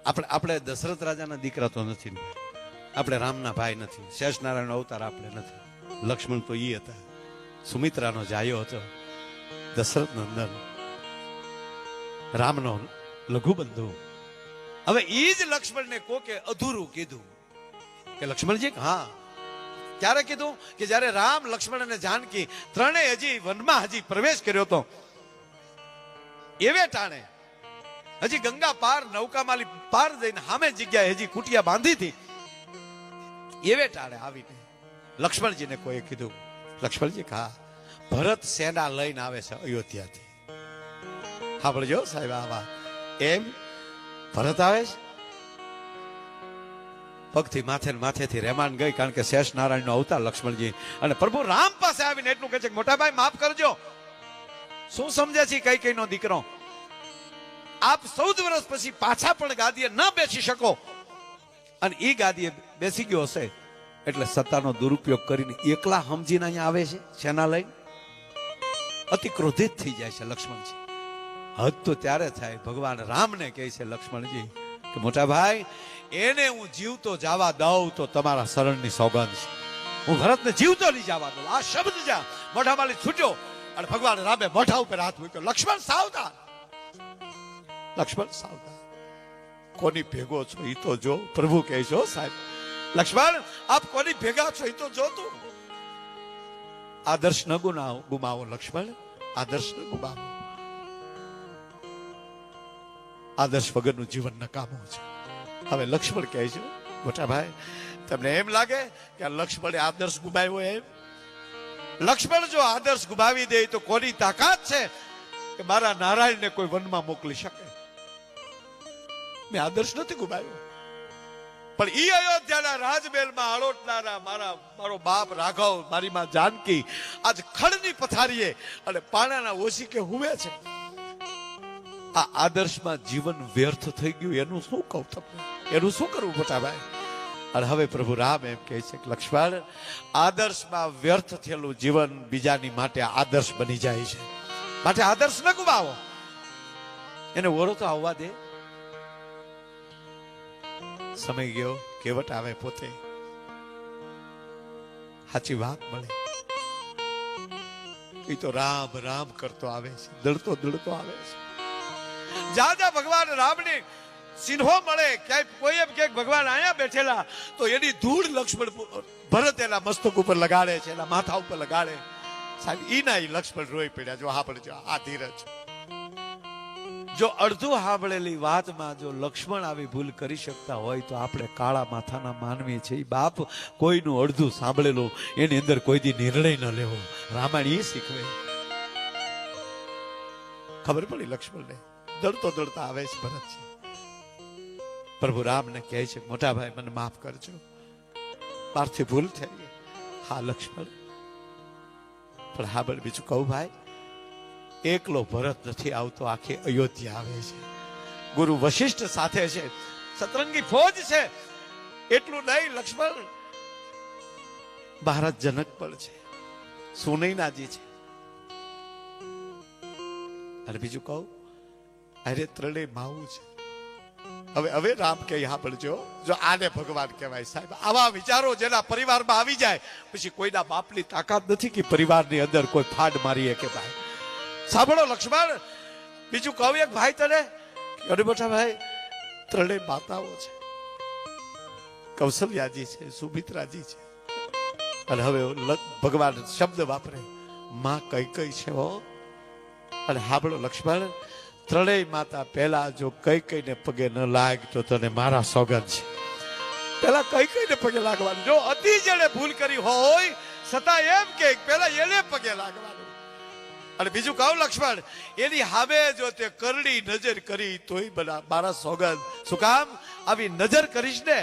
આપણે દશરથ રાજાના દીકરા તો નથી, આપણે રામના ભાઈ નથી, શેષ નારાયણ અવતાર આપણે નથી, લક્ષ્મણ તો ઈ હતા, સુમિત્રાનો જાયો હતો, દશરથ નંદન રામનો લઘુબંધુ. હવે ઈ જ લક્ષ્મણને કોકે અધૂરું કીધું કે લક્ષ્મણજી, હા ક્યારે કીધું કે જ્યારે રામ, લક્ષ્મણ અને જાનકી ત્રણેય હજી વનમાં હજી પ્રવેશ કર્યો હતો, એવે ટાણે હજી ગંગા પાર નૌકામાલી પાર જઈને સામે જગ્યાએ હજી કુટિયા બાંધી હતી, એવે ટાણે આવીને લક્ષ્મણજીને કોઈ કીધું, લક્ષ્મણજી હા ભરત સેના લઈને આવે છે અયોધ્યાથી. સાંભળજો સાહેબ આ વાત, એમ ભરત આવે છે. પગથી માથે માથેથી રેમાન ગઈ, કારણ કે શેષ નારાયણ નો અવતાર લક્ષ્મણજી, અને પ્રભુ રામ પાસે આવીને એટલું કહે છે કે મોટા ભાઈ માફ કરજો, શું સમજે છે કઈ કઈ નો દીકરો, આપ 14 વર્ષ પછી પાછા પણ ગાદીએ ન બેસી શકો, અને ઈ ગાદીએ બેસી ગયો હશે એટલે સત્તાનો દુરુપયોગ કરીને એકલા સમજીને અહીંયા આવે છે સેના લઈને. અતિ ક્રોધિત થઈ જાય છે લક્ષ્મણજી. હદ તો ત્યારે થાય ભગવાન રામને કહે છે લક્ષ્મણજી કે મોટા ભાઈ એને હું જીવતો જવા દઉં તો તમારા શરણની સોગંદ છે, હું ભરતને જીવતો નહીં જવા દઉં. આ શબ્દ જા મોઢામાંથી છૂટ્યો અને ભગવાન રામે મોઢા ઉપર હાથ મૂક્યો, લક્ષ્મણ સાવધાન, લક્ષ્મણ સાવધાન, કોની ભેગો છો એ તો જો. પ્રભુ કહે છો સાહેબ લક્ષ્મણ આપ કોની ભેગા છો એ તો જો, તું આદર્શ ન ગુમાવો લક્ષ્મણ, આદર્શ ન ગુમાવો. આદર્શ વગરનું જીવન નકામું છે. હવે લક્ષ્મણ કહે છે મોટા ભાઈ તમને એમ લાગે કે લક્ષ્મણે આદર્શ ગુમાવ્યો એમ? લક્ષ્મણ જો આદર્શ ગુમાવી દે તો કોની તાકાત છે કે મારા નારાયણને કોઈ વનમાં મોકલી શકે? મેં આદર્શ નથી ગુમાવ્યો, પણ ઈ અયોધ્યાના રાજમહેલમાં આળોટનારા મારો બાપ રાઘવ, મારી માં જાનકી આજ ખડની પથારીએ અને પાણાના ઓશીકે હુવે છે. આ આદર્શમાં જીવન વ્યર્થ થઈ ગયું, એનું શું કહું તમને, એનું શું કરવું મોટા ભાઈ? અને હવે પ્રભુ રામ એમ કહે છે કે લક્ષ્મણ આદર્શમાં વ્યર્થ થયેલું જીવન બીજાની માટે આદર્શ બની જાય છે, માટે આદર્શ ન ગુમાવો. એને ઓરો તો આવવા દે. સમય ગયો, કેવટ આવે પોતે, સાચી વાત મળે એ તો રામ રામ કરતો આવે છે, દળતો દળતો આવે છે. જાજા ભગવાન રામને સિંહો મળે, ક્યાંય કોઈ એમ કે ભગવાન અહીંયા બેઠેલા તો એની ધૂળ લક્ષ્મણ ભરત એના મસ્તક ઉપર લગાડે છે, એના માથા ઉપર લગાડે. સાહેબ ઈના ઈ લક્ષ્મણ રોઈ પડ્યા. જો સાંભળજો આ ધીરજ, જો અડધું સાંભળેલી વાતમાં જો લક્ષ્મણ આવી ભૂલ કરી શકતા હોય તો આપણે કાળા માથાના માનવી છે બાપ, કોઈનું અડધું સાંભળેલું એની અંદર કોઈ દી નિર્ણય ન લેવો. રામાયણ એ શીખવે. ખબર પડી લક્ષ્મણને, દળતો દળતા આવે છે ભરત છે. પ્રભુ રામને કહે છે મોટા ભાઈ મને માફ કરજો, મારથી ભૂલ થઈ ગઈ. હા લક્ષ્મણ, પણ હા બળ બીજું કહું ભાઈ, એકલો ભરત નથી આવતો, આખી અયોધ્યા આવે છે. ગુરુ વશિષ્ઠ સાથે છે, સતરંગી ફોજ છે. એટલું નહીં લક્ષ્મણ, મહારાજ જનક પણ છે, સુનૈનાજી છે. અને બીજું કહું, અરે ત્રણેય માવું છે. હવે રામ કે હા પડજો, જો આને ભગવાન કહેવાય સાહેબ. આવા વિચારો જેના પરિવારમાં આવી જાય પછી કોઈના બાપની તાકાત નથી કે પરિવારની અંદર કોઈ ફાડ મારીએ કે ભાઈ. સાંભળો લક્ષ્મણ, બીજું કહું એક ભાઈ તને, અરે મોટા ભાઈ ત્રણેય માતાઓ છે, કૌશલ્યાજી છે, સુમિત્રાજી છે, અને હવે ભગવાન શબ્દ વાપરે માં કઈ કઈ છે હો. અને સાંભળો લક્ષ્મણ, ત્રણેય માતા પહેલા જો કઈ કઈને પગે ન લાગ તો તને મારા સોગંદ છે, પેલા કઈ કઈને પગે લાગવાનું. જો અતિ જેણે ભૂલ કરી હોય છતાં એમ કે પેલા એને પગે લાગવાનું. અને બીજું કહું લક્ષ્મણ, એની સામે જો તે કરડી નજર કરી તોય બના મારા સોગંદ. શું કામ? આવી નજર કરીશ ને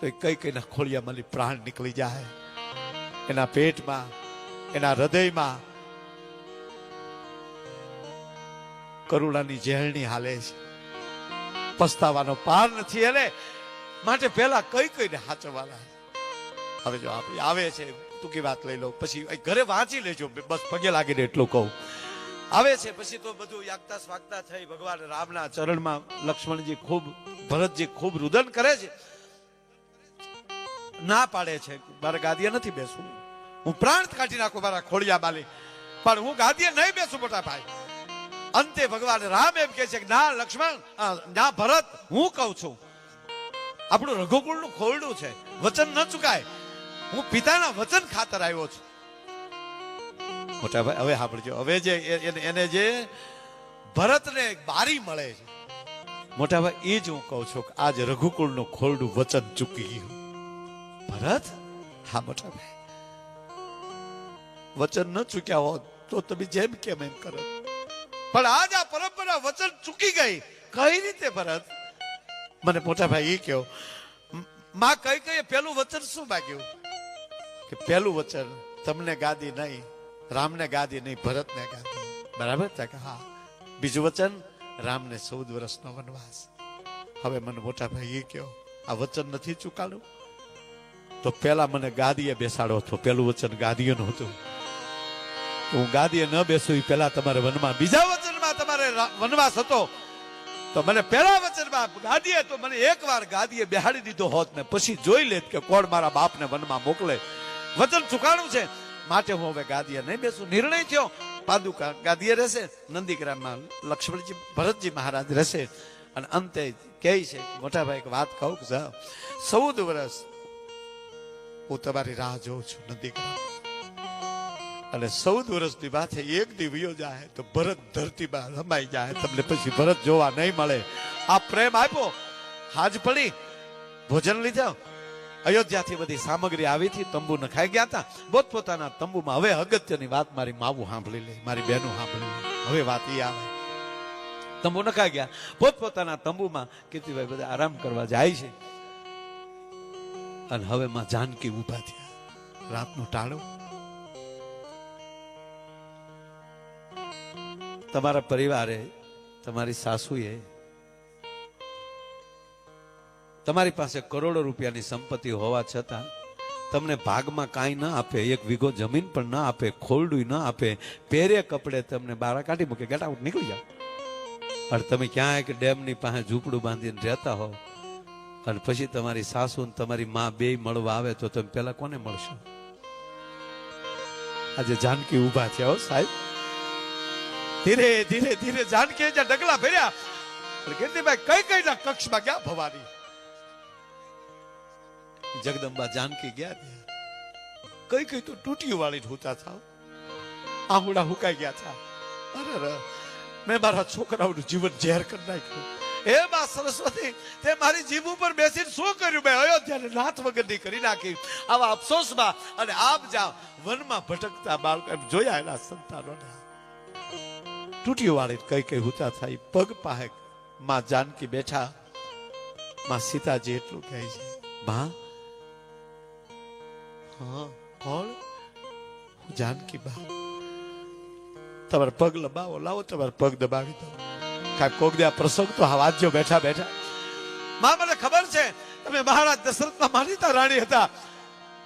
તો કઈ કઈના ખોળિયામાંથી પ્રાણ નીકળી જાય, એના પેટમાં, એના હૃદયમાં કરુણાની ઝેરણી હાલે છે, પસ્તાવાનો પાર નથી એને, માટે પેલા કઈ કઈને હાચવાના. હવે જો આપણે આવે છે ટૂંકી વાત લઈ લો, પછી ઘરે વાંચી લેજો, બસ પગે લાગીને એટલું કહું. આવે છે પછી તો બધું યાગતા સ્વાગતા થઈ ભગવાન રામના ચરણમાં લક્ષ્મણજી ખૂબ ભરતજી ખૂબ રુદન કરે છે, ના પાડે છે મારે ગાદીએ નથી બેસવું, હું પ્રાણ કાઢી નાખું મારા ખોડિયા બાલી, પણ હું ગાદીએ નહીં બેસું મોટા ભાઈ. અંતે ભગવાન રામ એમ કહે છે કે ના લક્ષ્મણ, ના ભરત, હું કહું છું આપણું રઘુકુળનું ખોરડું છે, વચન ન ચુકાય, હું પિતાના વચન ખાતર આવ્યો છું. મોટા ભાઈ હવે સાંભળજો, હવે જે એને જે ભરતને બારી મળે છે મોટા ભાઈ, એ જ હું કહું છું કે આજ રઘુકુળનું ખોરડું વચન ચૂકી ગયું. ભરત, હા મોટા ભાઈ, વચન ન ચૂક્યા હોત તો તમે જેમ કેમ એમ કરો, પણ આજ આ પરંપરા વચન ચૂકી ગઈ. કઈ રીતે ભરત? મને મોટા ભાઈ એ કહો, માં કઈ કઈ પેલું વચન શું માગ્યું? કે પેલું વચન તમને ગાદી નહીં, રામને ગાદી નહીં, ભરતને ગાદી. બરાબર છે કે હા. બીજું વચન રામને 14 વર્ષનો વનવાસ. હવે મને મોટા ભાઈ એ કહો, આ વચન નથી ચૂકાડું તો પેલા મને ગાદીએ બેસાડો છો, પેલું વચન ગાદીએ નહોતું, હું ગાદીએ ન બેસું પેલા તમારે વનમાં, બીજા વચનમાં તમારે વનવાસ હતો તો મને પેલા વચનમાં ગાદીએ તો મને એકવાર ગાદીએ બેહાડી દીધો હોત ને પછી જોઈ લેત કે કોણ મારા બાપને વનમાં મોકલે. વચન ચુકાણું છે માટે હું હવે ગાદીએ નહીં બેસું. નિર્ણય થયો, પાદુકા ગાદીએ રહેશે, નંદીગ્રામમાં લક્ષ્મણજી ભરતજી મહારાજ રહેશે. અને અંતે કહે છે મોટા ભાઈ એક વાત કહું, 14 વર્ષ હું તમારી રાહ જોઉં છું નંદીગ્રામ, અને 14 વર્ષની માથે એક દિવયો જાય તો ભરત ધરતીમાં રમાઈ જાય, તમને પછી ભરત જોવા નહીં મળે. આ પ્રેમ આપ્યો, હાજ પડી, ભોજન લીધા, અયોધ્યાથી બધી સામગ્રી આવી હતી, તંબુ નખાઈ ગયા હતા પોતપોતાના તંબુમાં. હવે અગત્યની વાત મારી માવું સાંભળી લે, મારી બહેનો સાંભળી લે. હવે વાત એ આવે, તંબુ નખાઈ ગયા, પોતપોતાના તંબુમાં કીર્તિભાઈ બધા આરામ કરવા જાય છે. અને હવે માં જાનકી ઊભા થયા, રાતનું ટાળું. તમારા પરિવારે, તમારી સાસુએ તમારી પાસે કરોડો રૂપિયાની સંપત્તિ હોવા છતાં તમને ભાગમાં કાંઈ ના આપે, એક વીઘો જમીન પણ ના આપે, ખોરડું ના આપે, પહેરે કપડે તમને બહાર કાઢી મૂકે, ગેટ આઉટ, નીકળી જાઓ. અને તમે ક્યાંય કે ડેમની પાસે ઝૂંપડું બાંધીને રહેતા હો, અને પછી તમારી સાસુ ને તમારી માં બે મળવા આવે તો તમે પેલા કોને મળશો? આજે જાનકી ઊભા છે હો સાહેબ. ધીરે ધીરે ધીરે જાનકી જ્યાં ડગલા ભર્યા, કીર્તિભાઈ કઈ કઈ ના કક્ષમાં ગયા ભવાની. જગદંબા જાનકી ગયા, કઈ કઈ તો તૂટીઓ વાળી હોતા થાવ, આહુડા હુકાઈ ગયા હતા. અરે મેં મારા છોકરાઓનું જીવન ઝેર કરી નાખ્યું. હે માં સરસ્વતી, તે મારી જીભ ઉપર બેસીને શું કર્યું? મેં અયોધ્યાને નાથ વગરની કરી નાખી. આવા અફસોસમાં અને આપ જા વનમાં ભટકતા બાળકો એમ જોયા એના સંતાનોને તૂટીઓ વાળી કઈ કઈ હુતા થાય. પગ પાહે માં જાનકી બેઠા, માં સીતાજી એટલું કહે છે, માં હા કોણ? જાનકી બા, તમારે પગ લંબાવો, લાવો તમારે પગ દબાવી દો. કાંઈ કોક દે પ્રસંગ તો હા વાંચ્યો બેઠા બેઠા. માં મને ખબર છે તમે મહારાજ દશરથના માનીતા રાણી હતા,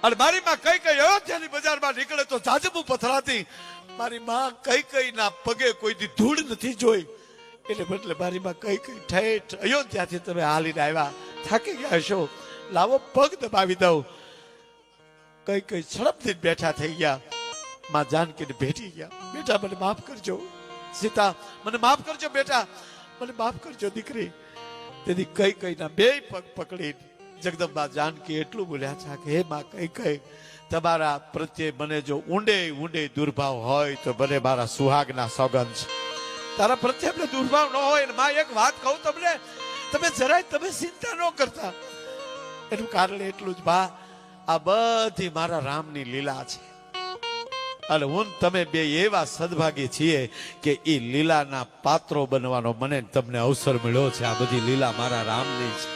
અને મારી માં કઈ કઈ અયોધ્યાની બજારમાં નીકળે તો જાજબુ પથરાતી. મારી માં કઈ કઈ ના પગે કોઈ દી ધૂળ નથી જોઈ, એટલે બદલે મારી માં કઈ કઈ ઠેઠ અયોધ્યાથી તમે હાલીને આવ્યા, થાકી ગયા હશો, લાવો પગ દબાવી દઉં. કઈ કઈ સડપથી બેઠા થઈ ગયા. માં જાનકીને ભેટી ગયા, બેટા મને માફ કરજો, સીતા મને માફ કરજો, બેટા મને માફ કરજો દીકરી. તેથી કઈ કઈ ના બે પગ પકડી જગદંબા જાનકી એટલું બોલ્યા છે કે હે માં કઈ કઈ, તમારા પ્રત્યે મને જો ઊંડે ઊંડે દુર્ભાવ હોય તો મને મારા સુહાગના સોગંદ છે. તારા પ્રત્યે આપણે દુર્ભાવ ન હોય ને માં એક વાત કહું તમને, તમે જરાય તમે ચિંતા ન કરતા. એનું કારણ એટલું જ બા, આ બધી મારા રામની લીલા છે, અને હું તમે બે એવા સદભાગી છીએ કે એ લીલાના પાત્રો બનવાનો મને તમને અવસર મળ્યો છે. આ બધી લીલા મારા રામની છે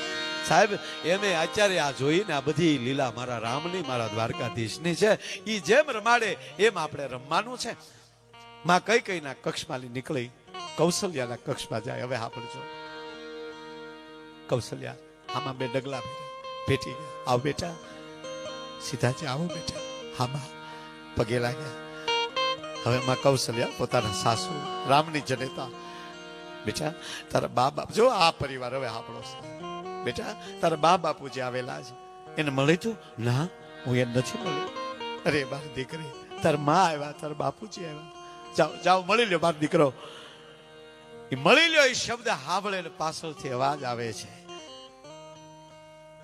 સાહેબ. એમે આચાર્ય આ જોઈને આ બધી લીલા મારા રામની, મારા દ્વારકાધીશની છે. એ જેમ રમાડે એમ આપણે રમવાનું છે. માં કઈ કઈ ના કક્ષમાં નીકળી કૌશલ્યાના કક્ષમાં જાય. હવે સાંભળજો, કૌશલ્યા આમાં બે ડગલા ભેટી ગયા, આવ બેટા સીતાજી, આવો બેટા. હામાં પગે લાગ્યા, હવે માં કૌશલ્યા પોતાના સાસુ રામની જનેતા, બેટા તારા બા બાપ, જો આ પરિવાર હવે આપણો છે, બેટા તારા બા બાપુ જે આવેલા છે એને મળી તું? ના, હું એને નથી મળી. અરે મારી દીકરી, તાર માં આવ્યા, તારા બાપુજી આવ્યા, જાઓ જાઓ મળી લ્યો મારો દીકરો. એ મળી લ્યો એ શબ્દ સાંભળે ને પાછળથી અવાજ આવે છે,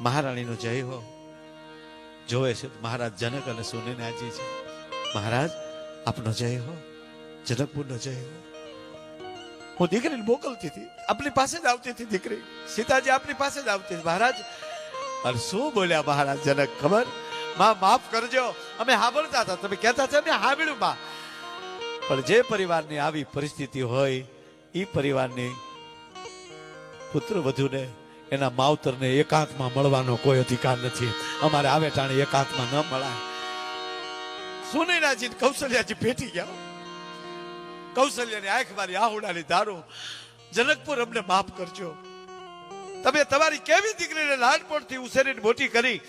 મહારાણીનો જય હો. જોવે છે મહારાજ જનક અને સુનેનાજી છે. મહારાજ આપનો જય હો, જનકપુરનો જય હો. હું દીકરીને મોકલતી હતી, આપની પાસે જ આવતી હતી દીકરી, સીતાજી આપની પાસે જ આવતી હતી. મહારાજ અને શું બોલ્યા મહારાજ જનક ખબર? માં માફ કરજો, અમે સાંભળતા હતા, તમે કહેતા હતા ને સાંભળ્યું માં. પણ જે પરિવારની આવી પરિસ્થિતિ હોય એ પરિવારની પુત્ર વધુને એના માવતરને એકાંતમાં મળવાનો કોઈ અધિકાર નથી. અમારે આવે ટાણે એકાંતમાં ન મળાય. સુનૈનાજી કૌશલ્યાજી ભેટી ગયા. કૌશલ્યાની આંખ મારી આહુડાની ધારું, જનકપુર અમને માફ કરજો. તમે તમારી કેવી દીકરીને નાનપણથી ઉછેરીને મોટી કરી,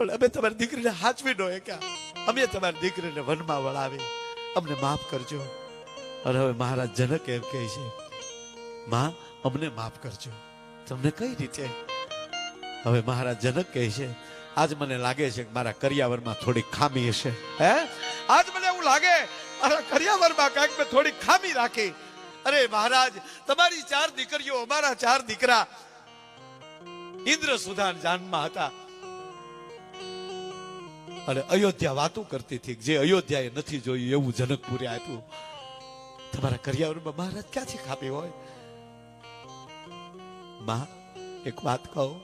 પણ અમે તમારી દીકરીને હાચવી ન શક્યા. અમે તમારી દીકરીને વનમાં વળાવી, અમને માફ કરજો. અને હવે મહારાજ જનક એમ કહે છે, માં અમને માફ કરજો. તમને કઈ રીતે? હવે મહારાજ જનક કહે છે, આજ મને લાગે છે કે મારા કરિયાવરમાં થોડી ખામી હશે. હે, આજ મને એવું લાગે મારા કરિયાવરમાં કાંઈક મેં થોડી ખામી રાખી. અરે મહારાજ, તમારી 4 દીકરીઓ, અમારા 4 દીકરા ઇન્દ્ર સુધાન જાનમાં હતા અને અયોધ્યા વાતું કરતી હતી. જે અયોધ્યાએ નથી જોયું એવું જનકપુરે આપ્યું. તમારા કરિયાવરમાં મહારાજ ક્યાંથી ખામી હોય? માં એક વાત કહું,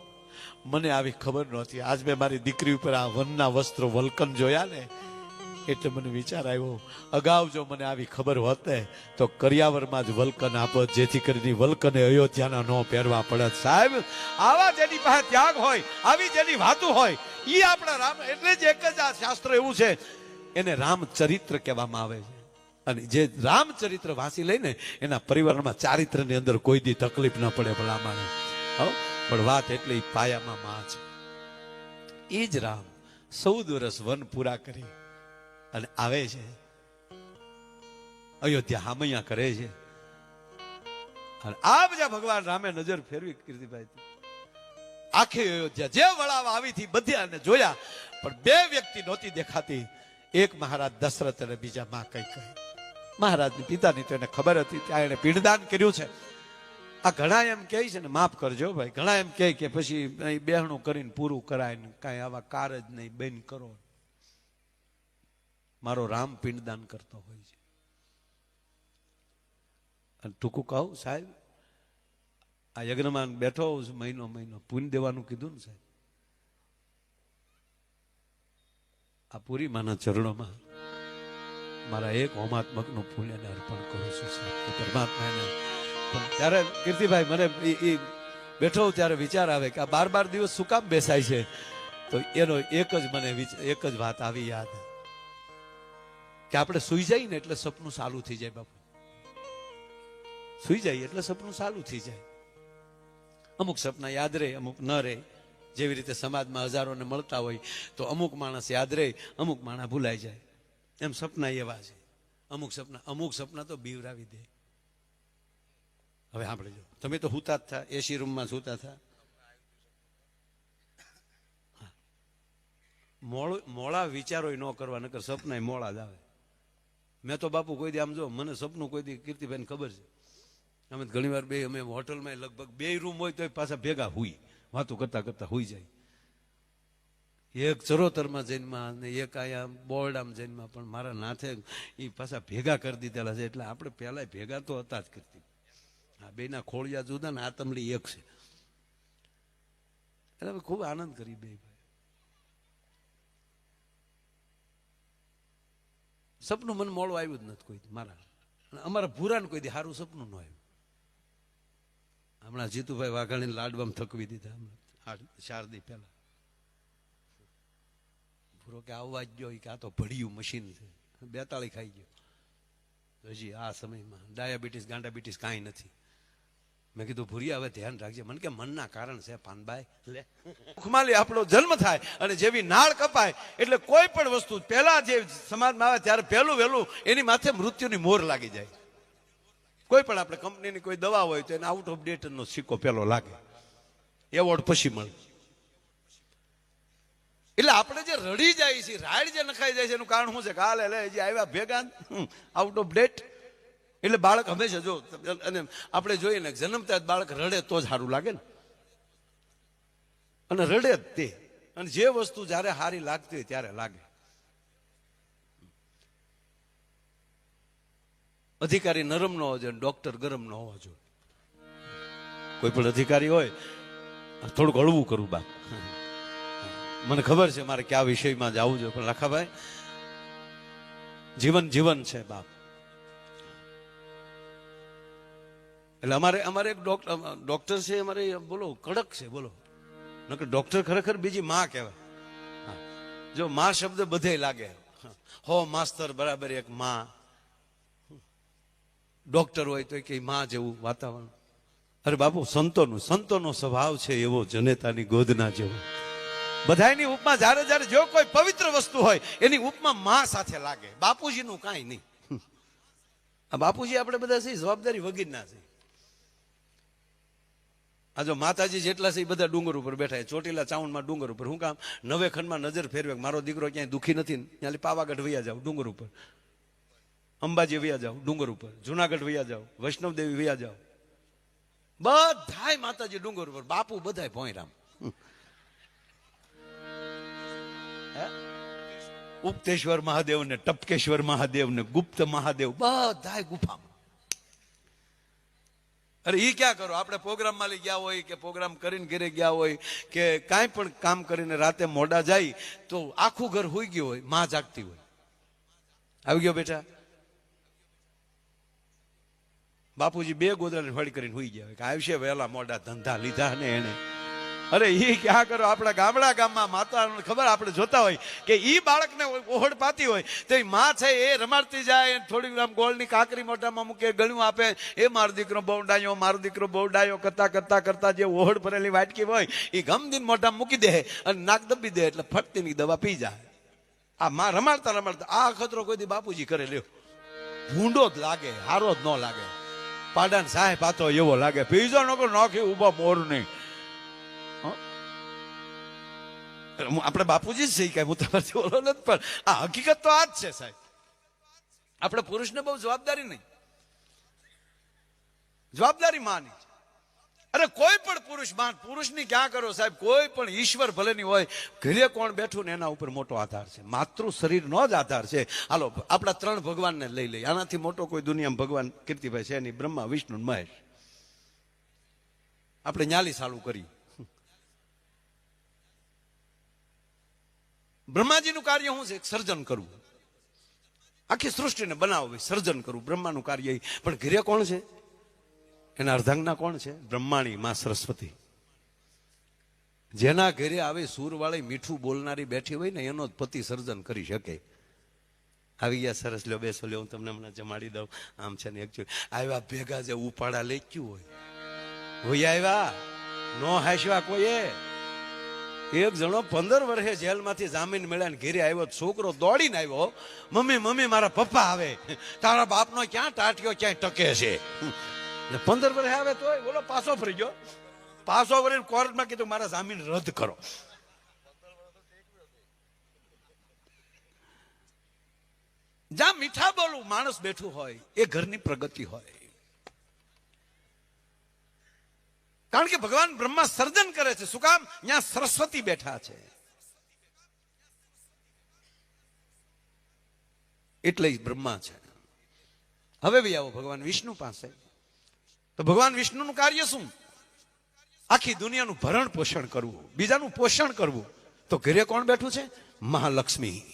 મને આવી ખબર નહોતી. આજ મેં મારી દીકરી ઉપર આ વનના વસ્ત્રો વલ્કન જોયા ને એટલે મને વિચાર આવ્યો, અગાઉ જો મને આવી ખબર હોત ને તો કરિયાવરમાં જ વલ્કન આપત, જેથી કરીને વલ્કને અયોધ્યાના નો પહેરવા પડત. સાહેબ, આવા જેની પાસે ત્યાગ હોય, આવી જેની વાતું હોય, ઈ આપણા રામ. એટલે જ એક જ આ શાસ્ત્ર એવું છે, એને રામચરિત્ર કહેવામાં આવે છે. અને જે રામચરિત્ર વાંચી લઈને એના પરિવારમાં ચારિત્રની અંદર કોઈ દી તકલીફ ન પડે ભલામાને. પણ વાત એટલે પાયામાં માં છે. એ જ રામ 14 વર્ષ વન પૂરા કરી અને આવે છે અયોધ્યા, હામૈયા કરે છે. અને આ બધા ભગવાન રામે નજર ફેરવી કીર્તિભાઈ, આખી અયોધ્યા જે વળાવા આવી હતી બધાને જોયા, પણ 2 વ્યક્તિ નહોતી દેખાતી. એક મહારાજ દશરથ અને બીજા માં કઈ કહી. મહારાજની પિતાની તો એને ખબર હતી, ત્યાં એને પિંડદાન કર્યું છે. આ ઘણા એમ કહે છે ને, માફ કરજો ભાઈ, ઘણા એમ કહે કે પછી બેહણું કરીને પૂરું કરાય ને કાંઈ આવા કાર જ નહીં, બેન કરો. મારો રામ પિંડદાન કરતો હોય છે. અને ટૂંકું કહું સાહેબ, આ યજ્ઞમાં બેઠો હોઉં છું મહિનો પુણ્ય દેવાનું કીધું ને સાહેબ, આ પૂરી માના ચરણોમાં મારા એક હોમાત્મકનું પુણ્યને અર્પણ કરું છું સાહેબ, પરમાત્માને. પણ ત્યારે કીર્તિભાઈ મને એ બેઠો ત્યારે વિચાર આવે કે આ 12 દિવસ શું કામ બેસાય છે? તો એનો એક જ વાત આવી યાદ કે આપણે સુઈ જઈએ ને એટલે સપનું ચાલુ થઈ જાય. બાપુ, સુઈ જાય એટલે સપનું ચાલુ થઈ જાય. અમુક સપના યાદ રહે, અમુક ન રહે. જેવી રીતે સમાજમાં હજારોને મળતા હોય તો અમુક માણસ યાદ રહે, અમુક માણસ ભૂલાઈ જાય. એમ સપના એવા છે. અમુક સપના તો બીવરાવી દે. હવે આપણે જો, તમે તો હુતા જ થા, એસી રૂમમાં સુતા થા. મોડા વિચારો ન કરવા, નકર સપના મોડા જ આવે. મેં તો બાપુ કોઈ દી આમ જો, મને સપનું કોઈ દી કીર્તિભાઈને ખબર છે, અમે ઘણી વાર અમે હોટલમાં લગભગ 2 રૂમ હોય તો પાછા ભેગા હુઈ, વાતો કરતા કરતા હુઈ જાય. એક ચરોતરમાં જન્મમાં અને એક અહીંયા બોરડામાં જન્મમાં, પણ મારા નાથે એ પાછા ભેગા કરી દીધેલા છે. એટલે આપણે પહેલા ભેગા તો હતા જ કરતી. આ બેના ખોળિયા જુદા ને આ તમડી એક છે. એટલે ખૂબ આનંદ કરી બે ભાઈ. સપનું મને મોડું આવ્યું જ નથી કોઈ મારા. અમારા ભૂરાને કોઈ દી સારું સપનું ન આવ્યું. હમણાં જીતુભાઈ વાઘાણીને લાડવામાં થકવી દીધા હમણાં 4 દી પહેલા. ભૂરો કે આવવા જ ગયો કે આ તો ભળ્યું મશીન છે, 42 ખાઈ ગયો. હજી આ સમયમાં ડાયાબિટીસ ગાંડાબિટીસ કાંઈ નથી. મેં કીધું ભૂરિયા હવે ધ્યાન રાખજે. મને કે મનના કારણ છે પાનભાઈ. લે મુખમાલી આપણો જન્મ થાય અને જેવી નાળ કપાય એટલે કોઈ પણ વસ્તુ પહેલા જે સમાજમાં આવે ત્યારે પહેલું વહેલું એની માથે મૃત્યુની મોર લાગી જાય. કોઈ પણ આપણે કંપનીની કોઈ દવા હોય તો એને આઉટ ઓફ ડેટ નો સિક્કો પેલો લાગે, એવોર્ડ પછી મળે. એટલે આપણે જે રડી જાય છે, રાડ જે નખાઈ જાય છે એનું કારણ શું છે? કાલે લે જે આવ્યા ભેગા આઉટ ઓફ ડેટ. એટલે બાળક હંમેશા જો, અને આપણે જોઈએ ને જન્મતા જ બાળક રડે તો જ સારું લાગે ને, અને રડે જ તે. અને જે વસ્તુ જયારે સારી લાગતી હોય ત્યારે લાગે. અધિકારી નરમ ન હોવો જોઈએ, ડોક્ટર ગરમ ન હોવો જોઈએ. કોઈ પણ અધિકારી હોય થોડુંક હળવું કરું બાપ, મને ખબર છે મારે કયા વિષયમાં જવું જોઈએ, પણ લાખાભાઈ જીવન જીવન છે બાપ. એટલે અમારે એક ડોક્ટર છે અમારે, બોલો કડક છે, બોલો નકર ડોક્ટર ખરેખર બીજી માં કહેવાય. જો માં શબ્દ બધે લાગે, હો માસ્તર બરાબર એક માં. ડોક્ટર હોય તો કે માં જેવું વાતાવરણ. અરે બાપુ સંતોનો સ્વભાવ છે એવો જનેતાની ગોદના જેવો. બધાની ઉપમા જ્યારે જ્યારે જો કોઈ પવિત્ર વસ્તુ હોય એની ઉપમા માં સાથે લાગે. બાપુજીનું કાંઈ નહીં. આ બાપુજી આપણે બધા છે જવાબદારી વગીરના છે. આ જો માતાજી જેટલા છે એ બધા ડુંગર ઉપર બેઠા, ચોટીલા ચાઉંડમાં ડુંગર ઉપર. હું કામ નવે ખંડમાં નજર ફેરવે, મારો દીકરો ક્યાંય દુઃખી નથી, ત્યાં પાવાગઢ વૈયા જાવ ડુંગર ઉપર, અંબાજી વૈયા જાવ ડુંગર ઉપર, જુનાગઢ વૈયા જાવ, વૈષ્ણવદેવી વૈયા જાવ, બધાય માતાજી ડુંગર ઉપર, બાપુ બધાય ભોંયરામ. ઉક્તેશ્વર મહાદેવ ને ટપકેશ્વર મહાદેવ ને ગુપ્ત મહાદેવ બધાય ગુફામાં. અરે ઈ ક્યાં કરો, આપણે પ્રોગ્રામમાં લઈ ગયા હોય કે પ્રોગ્રામ કરીને ઘરે ગયા હોય કે કાંઈ પણ કામ કરીને રાતે મોડા જાય તો આખું ઘર હોઈ ગયું હોય, માં જાગતી હોય. આવી ગયો બેટા, બાપુજી બે ગોદડાને ફળી કરીને હોઈ ગયા હોય કે આવશે વહેલા મોડા, ધંધા લીધા ને એને. અરે ઈ ક્યાં કરો, આપણા ગામડા ગામમાં માતાને ખબર, આપણે જોતા હોય કે ઈ બાળકને ઓહડ પાતી હોય તો એ માં છે એ રમાડતી જાય, થોડી આમ ગોળની કાકરી મોઢામાં મૂકે, ગળ્યું આપે, એ મારો દીકરો બહુ ડાયો, મારો દીકરો બહુ ડાયો કરતા કરતા કરતા જે ઓહડ ભરેલી વાટકી હોય એ ગમદીન મોઢામાં મૂકી દે અને નાક દબી દે એટલે ફટતીની દવા પી જાય. આ માં રમાડતા રમાડતા આ ખતરો કોઈ દી બાપુજી કરે લ્યો. ભૂંડો જ લાગે, હારો જ ન લાગે, પાડાને સાહેબ પાતો એવો લાગે. પીજો નકો નોખી ઉભા મોર નહીં. આપણે બાપુજી જ છે કઈ, હું તમારથી બોલો નથી, પણ આ હકીકત તો આ જ છે સાહેબ. આપણે પુરુષને બહુ જવાબદારી નહીં, જવાબદારી માની. અરે કોઈ પણ પુરુષની ક્યાં કરો સાહેબ, કોઈ પણ ઈશ્વર ભલેની હોય, ઘરે કોણ બેઠું ને એના ઉપર મોટો આધાર છે. માતૃ શરીરનો જ આધાર છે. હાલો આપણા ત્રણ ભગવાનને લઈ લઈએ, આનાથી મોટો કોઈ દુનિયામાં ભગવાન કીર્તિભાઈ છે નહીં, બ્રહ્મા વિષ્ણુ મહેશ. આપણે ન્યાલી ચાલુ કરી. બ્રહ્માજીનું કાર્ય શું છે? સર્જન કરવું, આખી સૃષ્ટિને બનાવવી, સર્જન કરવું બ્રહ્માનું કાર્ય. પણ ઘરે કોણ છે? એના અર્ધાંગના કોણ છે? બ્રહ્માણી માં સરસ્વતી. જેના ઘરે આવે સૂરવાળી મીઠું બોલનારી બેઠી હોય ને એનો જ પતિ સર્જન કરી શકે. આવી ગયા, સરસ લ્યો બેસો લ્યો, હું તમને હમણાં જમાડી દઉં. આમ છે ને એકચ્યુઅલી આવ્યા ભેગા જે ઉપાડા લેચ્યું હોય આવ્યા નો હાસ્યા કોઈએ. એક જણો 15 વર્ષે જેલમાંથી જામીન મળ્યા ને ઘેરે આવ્યો, છોકરો દોડીને આવ્યો, મમ્મી મમ્મી મારા પપ્પા આવે. તારા બાપનો ક્યાં ટાટિયો ક્યાંય ટકે છે? 15 વર્ષે આવે તો બોલો પાછો ફરી ગયો. પાછો ફરીને કોર્ટમાં કીધું મારા જામીન રદ કરો. જ્યાં મીઠા બોલું માણસ બેઠું હોય એ ઘરની પ્રગતિ હોય. કારણ કે ભગવાન બ્રહ્મા સર્જન કરે છે. શું કામ? ત્યાં સરસ્વતી બેઠા છે એટલે જ બ્રહ્મા છે. હવે બી આવો ભગવાન વિષ્ણુ પાસે. તો ભગવાન વિષ્ણુનું કાર્ય શું? આખી દુનિયાનું ભરણ પોષણ કરવું, બીજાનું પોષણ કરવું. તો ઘરે કોણ બેઠું છે? મહાલક્ષ્મી